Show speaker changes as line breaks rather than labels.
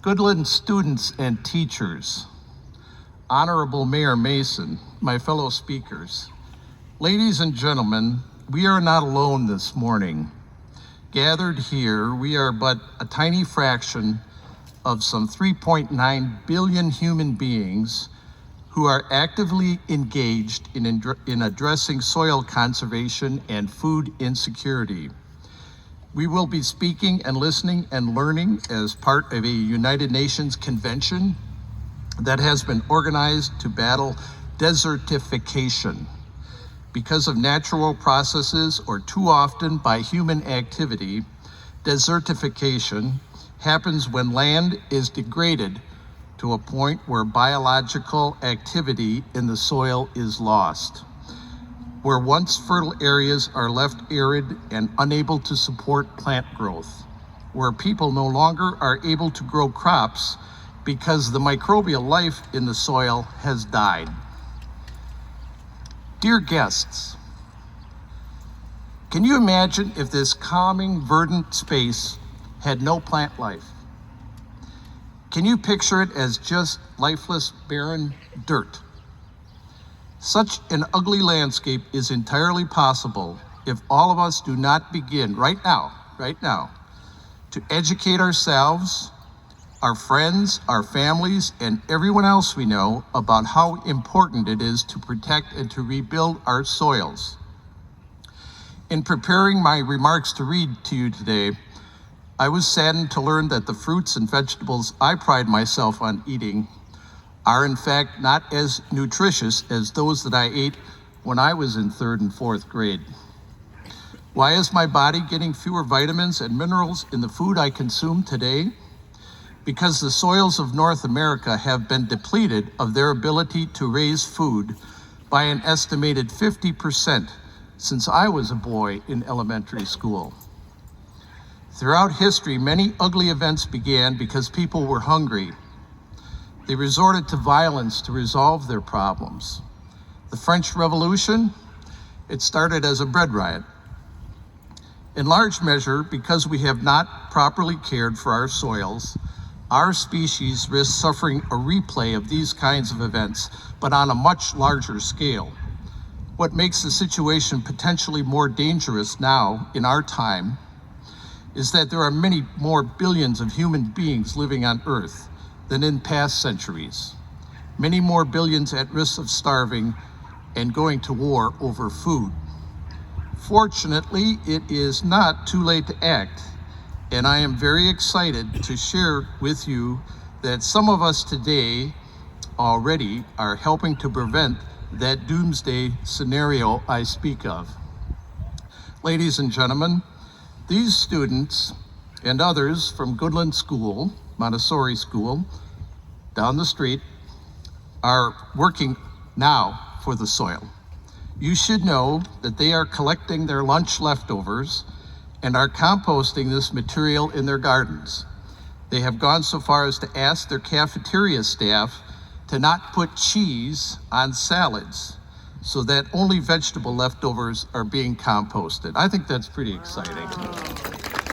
Goodland students and teachers, Honorable Mayor Mason, my fellow speakers, ladies and gentlemen, we are not alone this morning. Gathered here, we are but a tiny fraction of some 3.9 billion human beings who are actively engaged in addressing soil conservation and food insecurity. We will be speaking and listening and learning as part of a United Nations convention that has been organized to battle desertification. Because of natural processes or too often by human activity, desertification happens when land is degraded to a point where biological activity in the soil is lost, where once fertile areas are left arid and unable to support plant growth, where people no longer are able to grow crops because the microbial life in the soil has died. Dear guests, can you imagine if this calming, verdant space had no plant life? Can you picture it as just lifeless, barren dirt? Such an ugly landscape is entirely possible if all of us do not begin right now, to educate ourselves, our friends, our families, and everyone else we know about how important it is to protect and to rebuild our soils. In preparing my remarks to read to you today, I was saddened to learn that the fruits and vegetables I pride myself on eating are in fact not as nutritious as those that I ate when I was in 3rd and 4th grade. Why is my body getting fewer vitamins and minerals in the food I consume today? Because the soils of North America have been depleted of their ability to raise food by an estimated 50% since I was a boy in elementary school. Throughout history, many ugly events began because people were hungry. They resorted to violence to resolve their problems. The French Revolution, it started as a bread riot. In large measure, because we have not properly cared for our soils, our species risks suffering a replay of these kinds of events, but on a much larger scale. What makes the situation potentially more dangerous now, in our time, is that there are many more billions of human beings living on Earth than in past centuries. Many more billions at risk of starving and going to war over food. Fortunately, it is not too late to act, and I am very excited to share with you that some of us today already are helping to prevent that doomsday scenario I speak of. Ladies and gentlemen, these students and others from Goodland School, Montessori School, down the street, are working now for the soil. You should know that they are collecting their lunch leftovers and are composting this material in their gardens. They have gone so far as to ask their cafeteria staff to not put cheese on salads so that only vegetable leftovers are being composted. I think that's pretty exciting.